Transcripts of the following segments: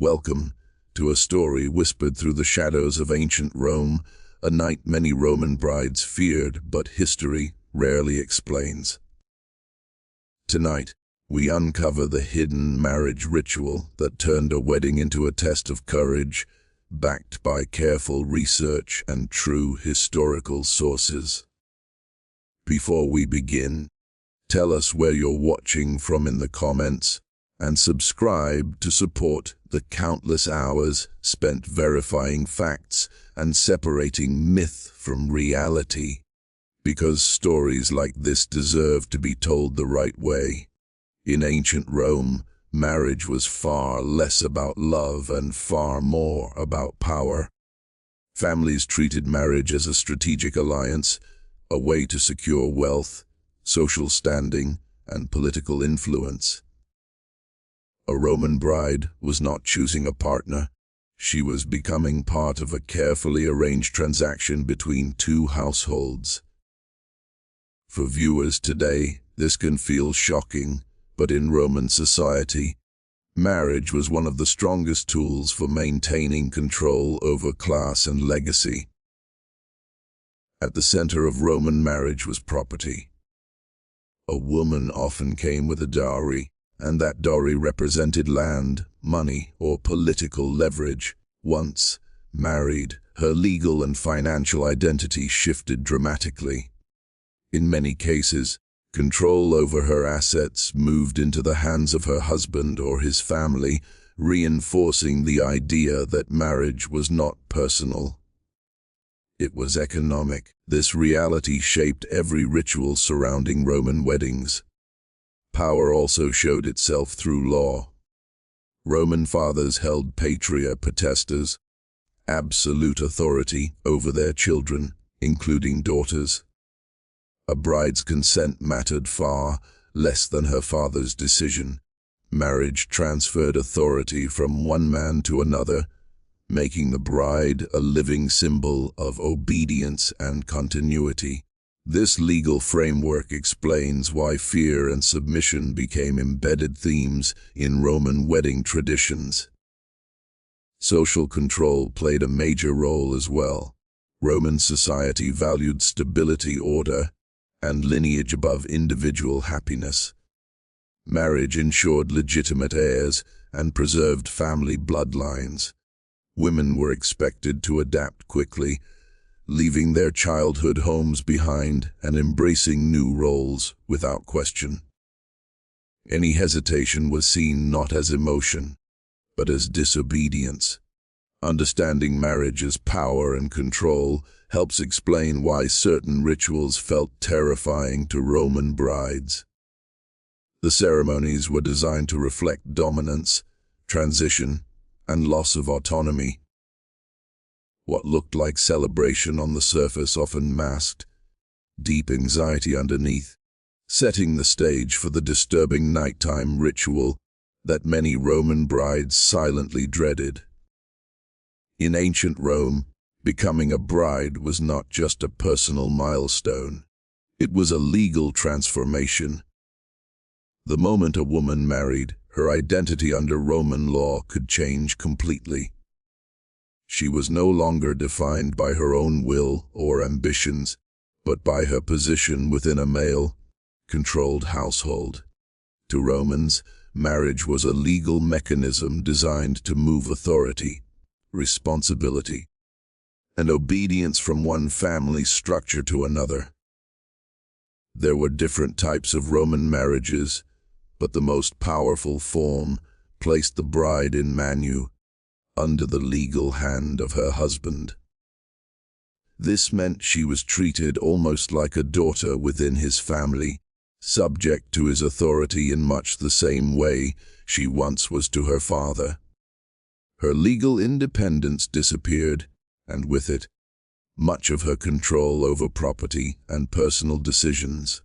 Welcome to a story whispered through the shadows of ancient Rome, a night many Roman brides feared but history rarely explains. Tonight, we uncover the hidden marriage ritual that turned a wedding into a test of courage, backed by careful research and true historical sources. Before we begin, tell us where you're watching from in the comments, and subscribe to support the countless hours spent verifying facts and separating myth from reality, because stories like this deserve to be told the right way. In ancient Rome, marriage was far less about love and far more about power. Families treated marriage as a strategic alliance, a way to secure wealth, social standing, and political influence. A Roman bride was not choosing a partner. She was becoming part of a carefully arranged transaction between two households. For viewers today, this can feel shocking, but in Roman society, marriage was one of the strongest tools for maintaining control over class and legacy. At the center of Roman marriage was property. A woman often came with a dowry, and that dowry represented land, money, or political leverage. Once married, her legal and financial identity shifted dramatically. In many cases, control over her assets moved into the hands of her husband or his family, reinforcing the idea that marriage was not personal. It was economic. This reality shaped every ritual surrounding Roman weddings. Power also showed itself through law. Roman fathers held patria potestas, absolute authority over their children, including daughters. A bride's consent mattered far less than her father's decision. Marriage transferred authority from one man to another, making the bride a living symbol of obedience and continuity. This legal framework explains why fear and submission became embedded themes in Roman wedding traditions. Social control played a major role as well. Roman society valued stability, order, and lineage above individual happiness. Marriage ensured legitimate heirs and preserved family bloodlines. Women were expected to adapt quickly, leaving their childhood homes behind and embracing new roles without question. Any hesitation was seen not as emotion, but as disobedience. Understanding marriage as power and control helps explain why certain rituals felt terrifying to Roman brides. The ceremonies were designed to reflect dominance, transition, and loss of autonomy. What looked like celebration on the surface often masked deep anxiety underneath, setting the stage for the disturbing nighttime ritual that many Roman brides silently dreaded. In ancient Rome, becoming a bride was not just a personal milestone. It was a legal transformation. The moment a woman married, her identity under Roman law could change completely. She was no longer defined by her own will or ambitions, but by her position within a male-controlled household. To Romans, marriage was a legal mechanism designed to move authority, responsibility, and obedience from one family structure to another. There were different types of Roman marriages, but the most powerful form placed the bride in manu, under the legal hand of her husband. This meant she was treated almost like a daughter within his family, subject to his authority in much the same way she once was to her father. Her legal independence disappeared, and with it, much of her control over property and personal decisions.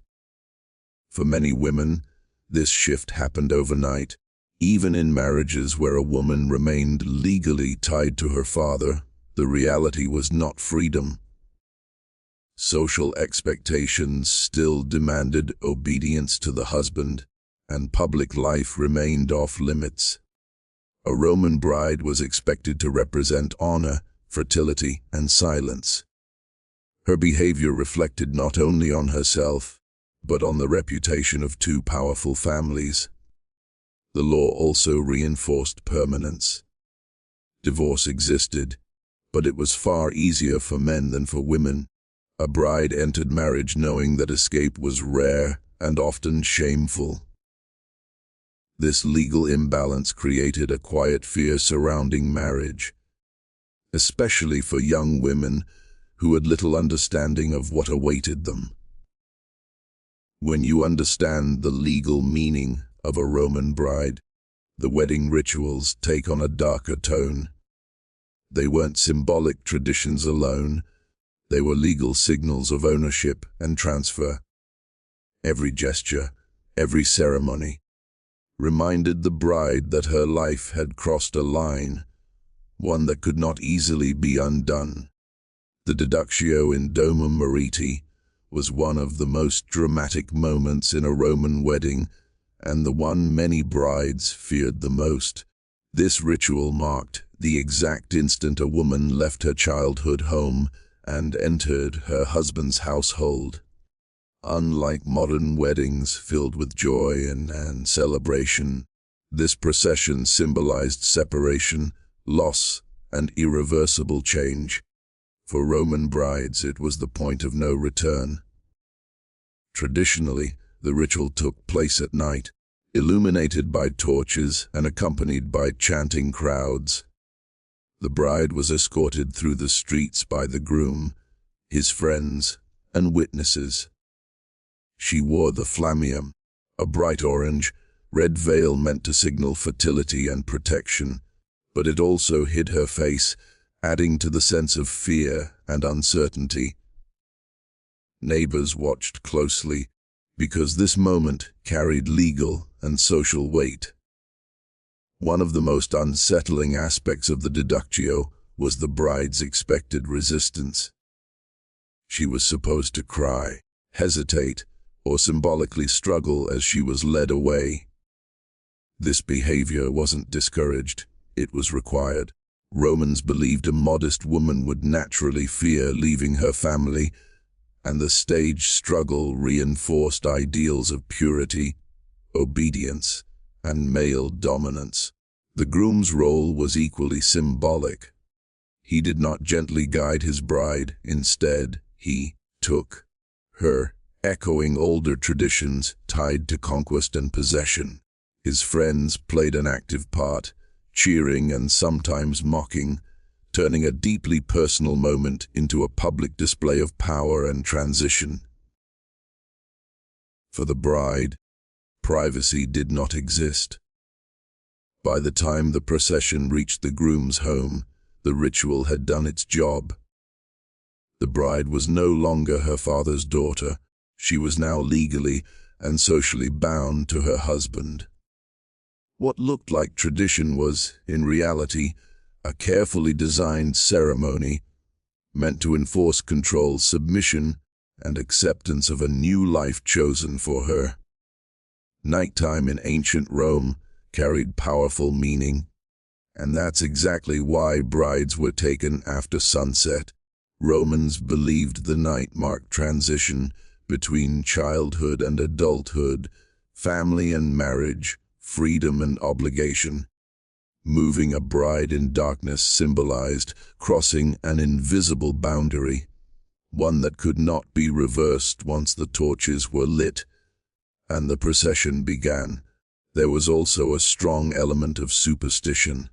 For many women, this shift happened overnight. Even in marriages where a woman remained legally tied to her father, the reality was not freedom. Social expectations still demanded obedience to the husband, and public life remained off limits. A Roman bride was expected to represent honor, fertility, and silence. Her behavior reflected not only on herself, but on the reputation of two powerful families. The law also reinforced permanence. Divorce existed, but it was far easier for men than for women. A bride entered marriage knowing that escape was rare and often shameful. This legal imbalance created a quiet fear surrounding marriage, especially for young women who had little understanding of what awaited them. When you understand the legal meaning of a Roman bride, the wedding rituals take on a darker tone. They weren't symbolic traditions alone, they were legal signals of ownership and transfer. Every gesture, every ceremony, reminded the bride that her life had crossed a line, one that could not easily be undone. The deductio in domum meriti was one of the most dramatic moments in a Roman wedding, and the one many brides feared the most. This ritual marked the exact instant a woman left her childhood home and entered her husband's household. Unlike modern weddings filled with joy and celebration, this procession symbolized separation, loss, and irreversible change. For Roman brides, it was the point of no return. Traditionally, the ritual took place at night, illuminated by torches and accompanied by chanting crowds. The bride was escorted through the streets by the groom, his friends, and witnesses. She wore the flammeum, a bright orange, red veil meant to signal fertility and protection, but it also hid her face, adding to the sense of fear and uncertainty. Neighbors watched closely, because this moment carried legal and social weight. One of the most unsettling aspects of the deductio was the bride's expected resistance. She was supposed to cry, hesitate, or symbolically struggle as she was led away. This behavior wasn't discouraged, it was required. Romans believed a modest woman would naturally fear leaving her family, and the stage struggle reinforced ideals of purity, obedience, and male dominance. The groom's role was equally symbolic. He did not gently guide his bride, instead, he took her, echoing older traditions tied to conquest and possession. His friends played an active part, cheering and sometimes mocking, turning a deeply personal moment into a public display of power and transition. For the bride, privacy did not exist. By the time the procession reached the groom's home, the ritual had done its job. The bride was no longer her father's daughter. She was now legally and socially bound to her husband. What looked like tradition was, in reality, a carefully designed ceremony meant to enforce control, submission, and acceptance of a new life chosen for her. Nighttime in ancient Rome carried powerful meaning, and that's exactly why brides were taken after sunset. Romans believed the night marked transition between childhood and adulthood, family and marriage, freedom and obligation. Moving a bride in darkness symbolized crossing an invisible boundary, one that could not be reversed once the torches were lit and the procession began. There was also a strong element of superstition.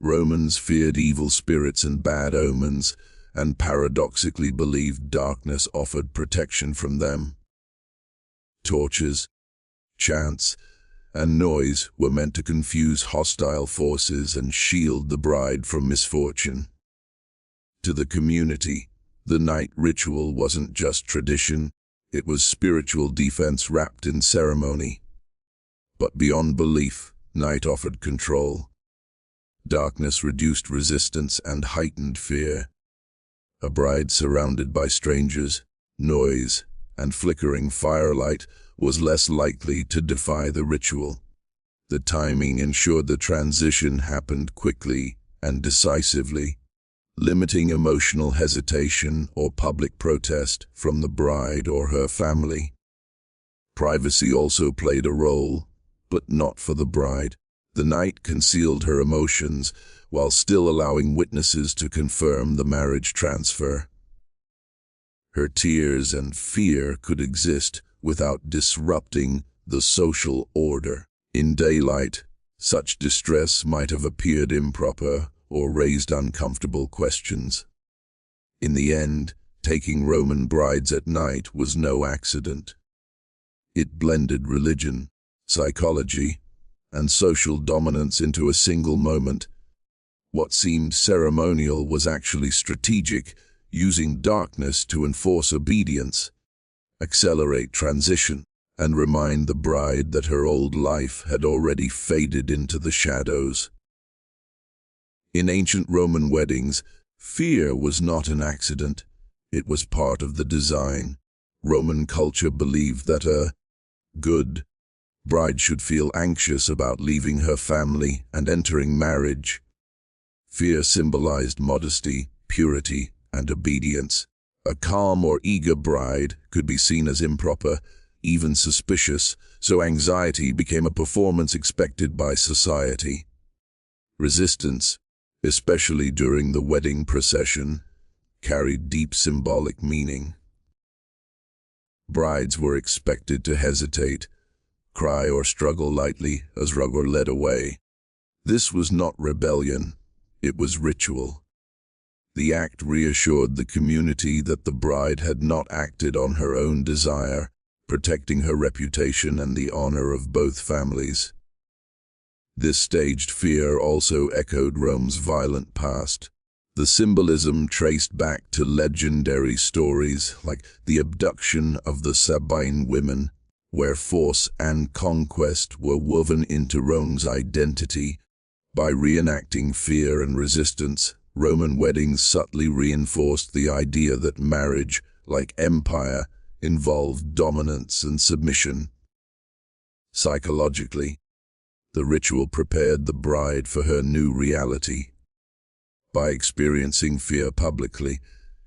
Romans feared evil spirits and bad omens, and paradoxically believed darkness offered protection from them. Torches, chants, and noise were meant to confuse hostile forces and shield the bride from misfortune. To the community, the night ritual wasn't just tradition, it was spiritual defense wrapped in ceremony. But beyond belief, night offered control. Darkness reduced resistance and heightened fear. A bride surrounded by strangers, noise, and flickering firelight was less likely to defy the ritual. The timing ensured the transition happened quickly and decisively, limiting emotional hesitation or public protest from the bride or her family. Privacy also played a role, but not for the bride. The night concealed her emotions while still allowing witnesses to confirm the marriage transfer. Her tears and fear could exist without disrupting the social order. In daylight, such distress might have appeared improper or raised uncomfortable questions. In the end, taking Roman brides at night was no accident. It blended religion, psychology, and social dominance into a single moment. What seemed ceremonial was actually strategic, using darkness to enforce obedience, accelerate transition, and remind the bride that her old life had already faded into the shadows. In ancient Roman weddings, fear was not an accident. It was part of the design. Roman culture believed that a good bride should feel anxious about leaving her family and entering marriage. Fear symbolized modesty, purity, and obedience. A calm or eager bride could be seen as improper, even suspicious, so anxiety became a performance expected by society. Resistance, especially during the wedding procession, carried deep symbolic meaning. Brides were expected to hesitate, cry or struggle lightly as were led away. This was not rebellion, it was ritual. The act reassured the community that the bride had not acted on her own desire, protecting her reputation and the honor of both families. This staged fear also echoed Rome's violent past. The symbolism traced back to legendary stories like the abduction of the Sabine women, where force and conquest were woven into Rome's identity. By reenacting fear and resistance, Roman weddings subtly reinforced the idea that marriage, like empire, involved dominance and submission. Psychologically, the ritual prepared the bride for her new reality. By experiencing fear publicly,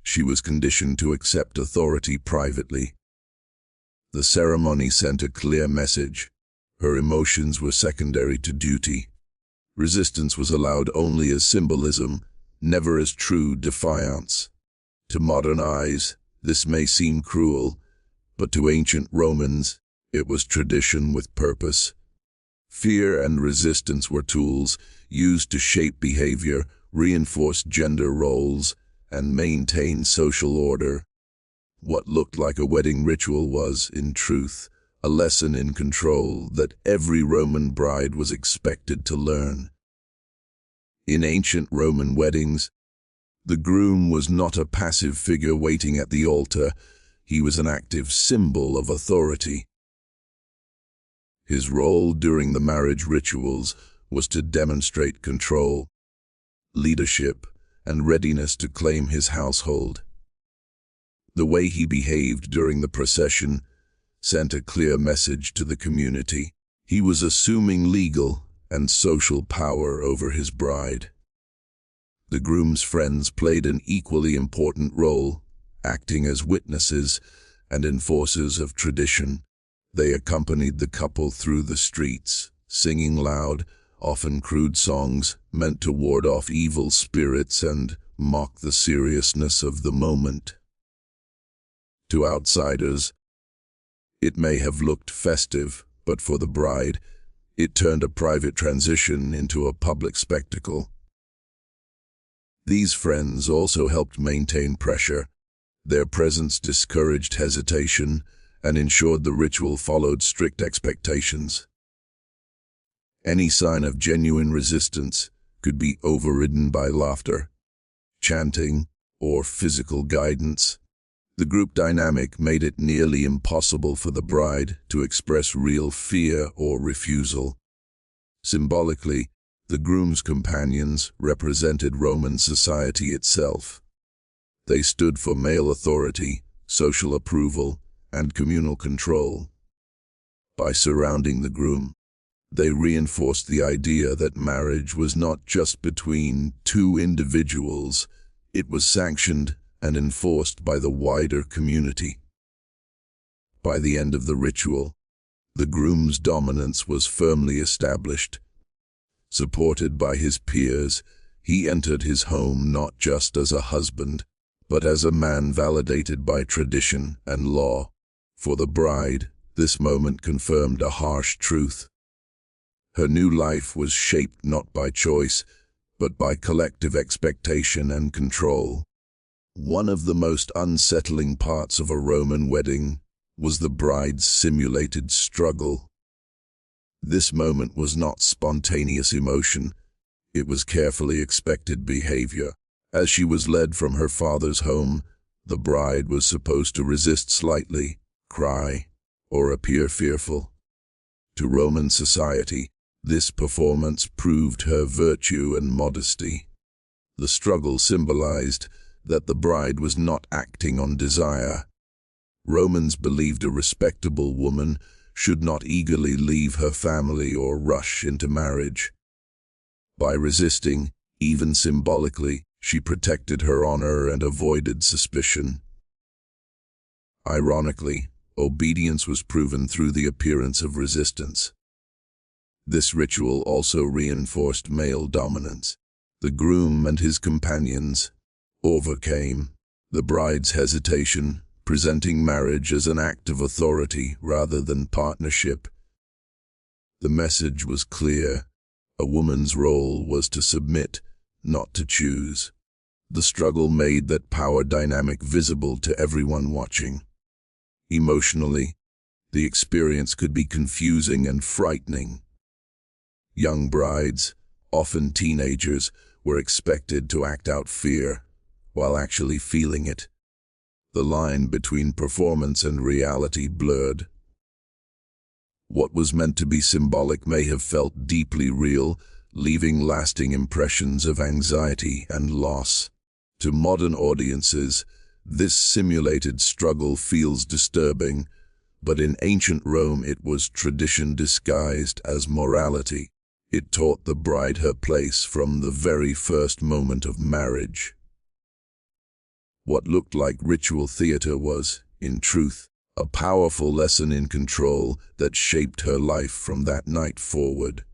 she was conditioned to accept authority privately. The ceremony sent a clear message. Her emotions were secondary to duty. Resistance was allowed only as symbolism, never as true defiance. To modern eyes, this may seem cruel, but to ancient Romans, it was tradition with purpose. Fear and resistance were tools used to shape behavior, reinforce gender roles, and maintain social order. What looked like a wedding ritual was, in truth, a lesson in control that every Roman bride was expected to learn. In ancient Roman weddings, the groom was not a passive figure waiting at the altar. He was an active symbol of authority. His role during the marriage rituals was to demonstrate control, leadership, and readiness to claim his household. The way he behaved during the procession sent a clear message to the community. He was assuming legal and social power over his bride. The groom's friends played an equally important role, acting as witnesses and enforcers of tradition. They accompanied the couple through the streets, singing loud, often crude songs meant to ward off evil spirits and mock the seriousness of the moment. To outsiders, it may have looked festive, but for the bride, it turned a private transition into a public spectacle. These friends also helped maintain pressure. Their presence discouraged hesitation and ensured the ritual followed strict expectations. Any sign of genuine resistance could be overridden by laughter, chanting, or physical guidance. The group dynamic made it nearly impossible for the bride to express real fear or refusal. Symbolically, the groom's companions represented Roman society itself. They stood for male authority, social approval, and communal control. By surrounding the groom, They reinforced the idea that marriage was not just between two individuals, it was sanctioned and enforced by the wider community. By the end of the ritual, the groom's dominance was firmly established. Supported by his peers, he entered his home not just as a husband, but as a man validated by tradition and law. For the bride, this moment confirmed a harsh truth. Her new life was shaped not by choice, but by collective expectation and control. One of the most unsettling parts of a Roman wedding was the bride's simulated struggle. This moment was not spontaneous emotion, it was carefully expected behavior. As she was led from her father's home, the bride was supposed to resist slightly, cry, or appear fearful. To Roman society, this performance proved her virtue and modesty. The struggle symbolized that the bride was not acting on desire. Romans believed a respectable woman should not eagerly leave her family or rush into marriage. By resisting, even symbolically, she protected her honor and avoided suspicion. Ironically, obedience was proven through the appearance of resistance. This ritual also reinforced male dominance. The groom and his companions overcame the bride's hesitation, presenting marriage as an act of authority rather than partnership. The message was clear. A woman's role was to submit, not to choose. The struggle made that power dynamic visible to everyone watching. Emotionally, the experience could be confusing and frightening. Young brides, often teenagers, were expected to act out fear while actually feeling it. The line between performance and reality blurred. What was meant to be symbolic may have felt deeply real, leaving lasting impressions of anxiety and loss. To modern audiences, this simulated struggle feels disturbing, but in ancient Rome it was tradition disguised as morality. It taught the bride her place from the very first moment of marriage. What looked like ritual theater was, in truth, a powerful lesson in control that shaped her life from that night forward.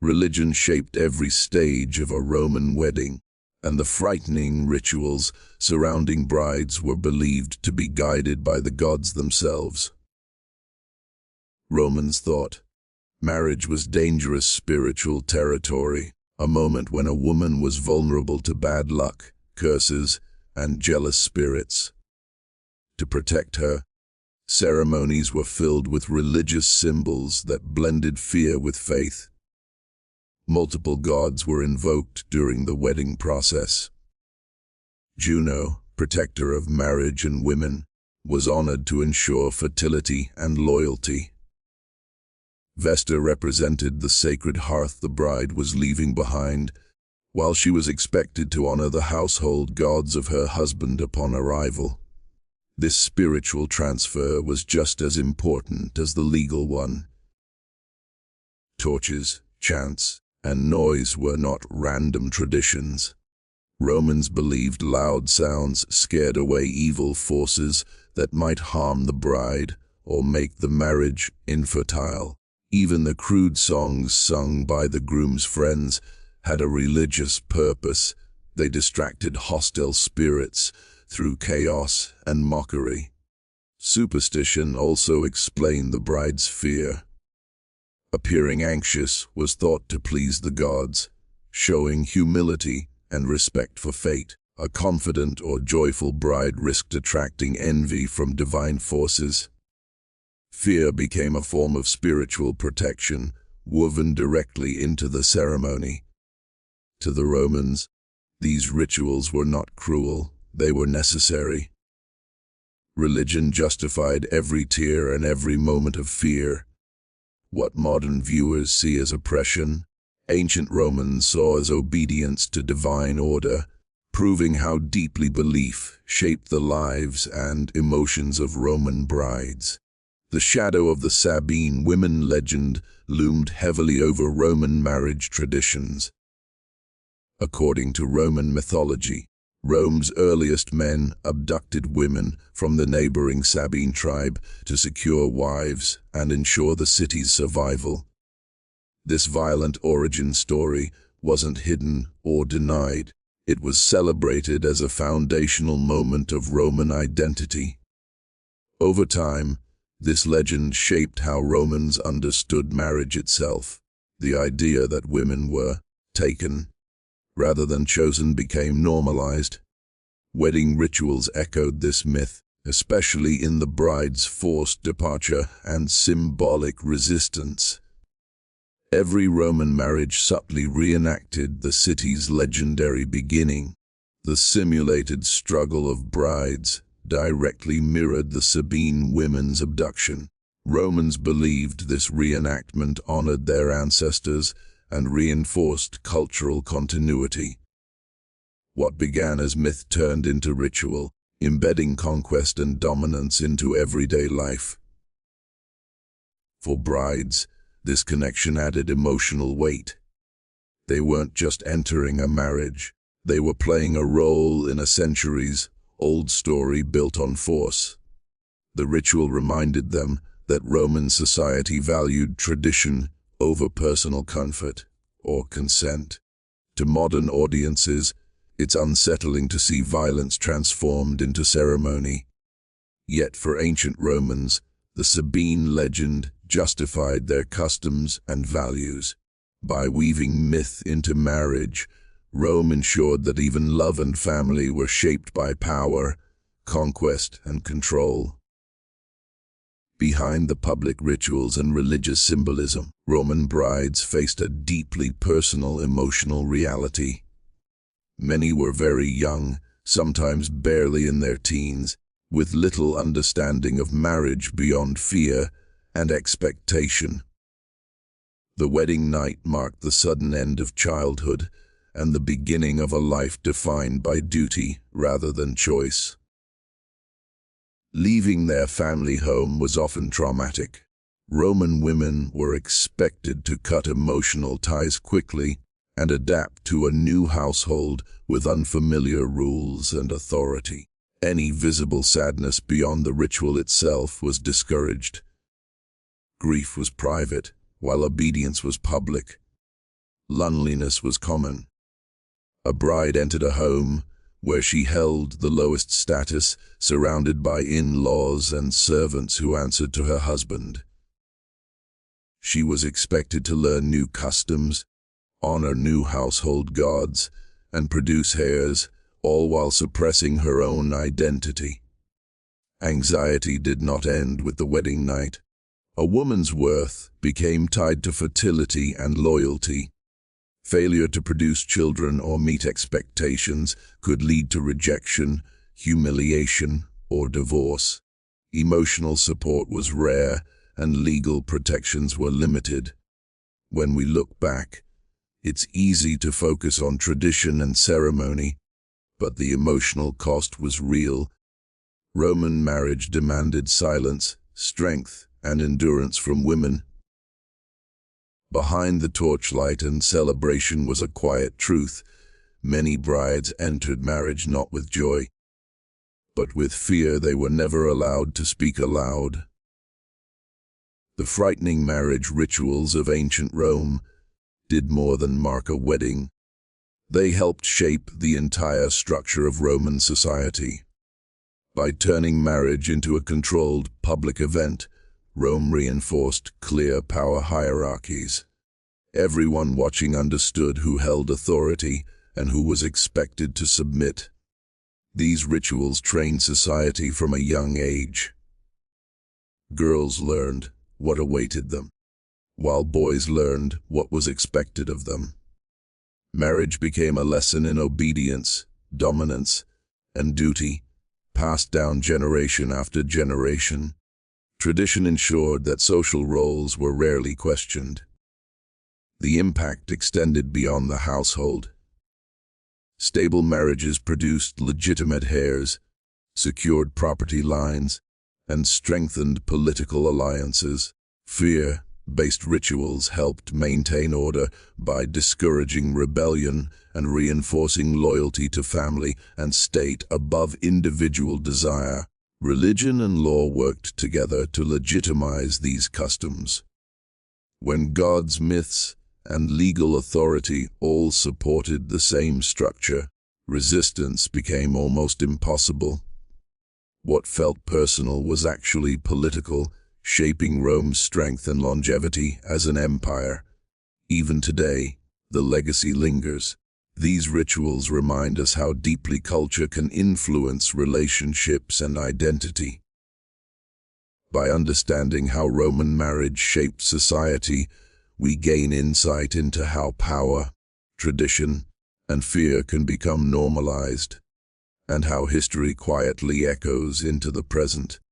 Religion shaped every stage of a Roman wedding, and the frightening rituals surrounding brides were believed to be guided by the gods themselves. Romans thought marriage was dangerous spiritual territory, a moment when a woman was vulnerable to bad luck, curses, and jealous spirits. To protect her, ceremonies were filled with religious symbols that blended fear with faith. Multiple gods were invoked during the wedding process. Juno, protector of marriage and women, was honored to ensure fertility and loyalty. Vesta represented the sacred hearth the bride was leaving behind, while she was expected to honor the household gods of her husband upon arrival. This spiritual transfer was just as important as the legal one. Torches, chants, and noise were not random traditions. Romans believed loud sounds scared away evil forces that might harm the bride or make the marriage infertile. Even the crude songs sung by the groom's friends had a religious purpose. They distracted hostile spirits through chaos and mockery. Superstition also explained the bride's fear. Appearing anxious was thought to please the gods, showing humility and respect for fate. A confident or joyful bride risked attracting envy from divine forces. Fear became a form of spiritual protection, woven directly into the ceremony. To the Romans, these rituals were not cruel, they were necessary. Religion justified every tear and every moment of fear. What modern viewers see as oppression, ancient Romans saw as obedience to divine order, proving how deeply belief shaped the lives and emotions of Roman brides. The shadow of the Sabine women legend loomed heavily over Roman marriage traditions. According to Roman mythology, Rome's earliest men abducted women from the neighboring Sabine tribe to secure wives and ensure the city's survival. This violent origin story wasn't hidden or denied. It was celebrated as a foundational moment of Roman identity. Over time, this legend shaped how Romans understood marriage itself. The idea that women were taken rather than chosen became normalized. Wedding rituals echoed this myth, especially in the bride's forced departure and symbolic resistance. Every Roman marriage subtly reenacted the city's legendary beginning. The simulated struggle of brides directly mirrored the Sabine women's abduction. Romans believed this reenactment honored their ancestors and reinforced cultural continuity. What began as myth turned into ritual, embedding conquest and dominance into everyday life. For brides, this connection added emotional weight. They weren't just entering a marriage, they were playing a role in a centuries-old story built on force. The ritual reminded them that Roman society valued tradition over personal comfort or consent. To modern audiences, it's unsettling to see violence transformed into ceremony. Yet for ancient Romans, the Sabine legend justified their customs and values. By weaving myth into marriage, Rome ensured that even love and family were shaped by power, conquest, and control. Behind the public rituals and religious symbolism, Roman brides faced a deeply personal emotional reality. Many were very young, sometimes barely in their teens, with little understanding of marriage beyond fear and expectation. The wedding night marked the sudden end of childhood and the beginning of a life defined by duty rather than choice. Leaving their family home was often traumatic. Roman women were expected to cut emotional ties quickly and adapt to a new household with unfamiliar rules and authority. Any visible sadness beyond the ritual itself was discouraged. Grief was private, while obedience was public. Loneliness was common. A bride entered a home where she held the lowest status, surrounded by in-laws and servants who answered to her husband. She was expected to learn new customs, honor new household gods, and produce heirs, all while suppressing her own identity. Anxiety did not end with the wedding night. A woman's worth became tied to fertility and loyalty. Failure to produce children or meet expectations could lead to rejection, humiliation, or divorce. Emotional support was rare, and legal protections were limited. When we look back, it's easy to focus on tradition and ceremony, but the emotional cost was real. Roman marriage demanded silence, strength, and endurance from women. Behind the torchlight and celebration was a quiet truth. Many brides entered marriage not with joy, but with fear. They were never allowed to speak aloud. The frightening marriage rituals of ancient Rome did more than mark a wedding. They helped shape the entire structure of Roman society. By turning marriage into a controlled public event, Rome reinforced clear power hierarchies. Everyone watching understood who held authority and who was expected to submit. These rituals trained society from a young age. Girls learned what awaited them, while boys learned what was expected of them. Marriage became a lesson in obedience, dominance, and duty, passed down generation after generation. Tradition ensured that social roles were rarely questioned. The impact extended beyond the household. Stable marriages produced legitimate heirs, secured property lines, and strengthened political alliances. Fear-based rituals helped maintain order by discouraging rebellion and reinforcing loyalty to family and state above individual desire. Religion and law worked together to legitimize these customs. When gods, myths, and legal authority all supported the same structure, resistance became almost impossible. What felt personal was actually political, shaping Rome's strength and longevity as an empire. Even today, the legacy lingers. These rituals remind us how deeply culture can influence relationships and identity. By understanding how Roman marriage shaped society, we gain insight into how power, tradition, and fear can become normalized, and how history quietly echoes into the present.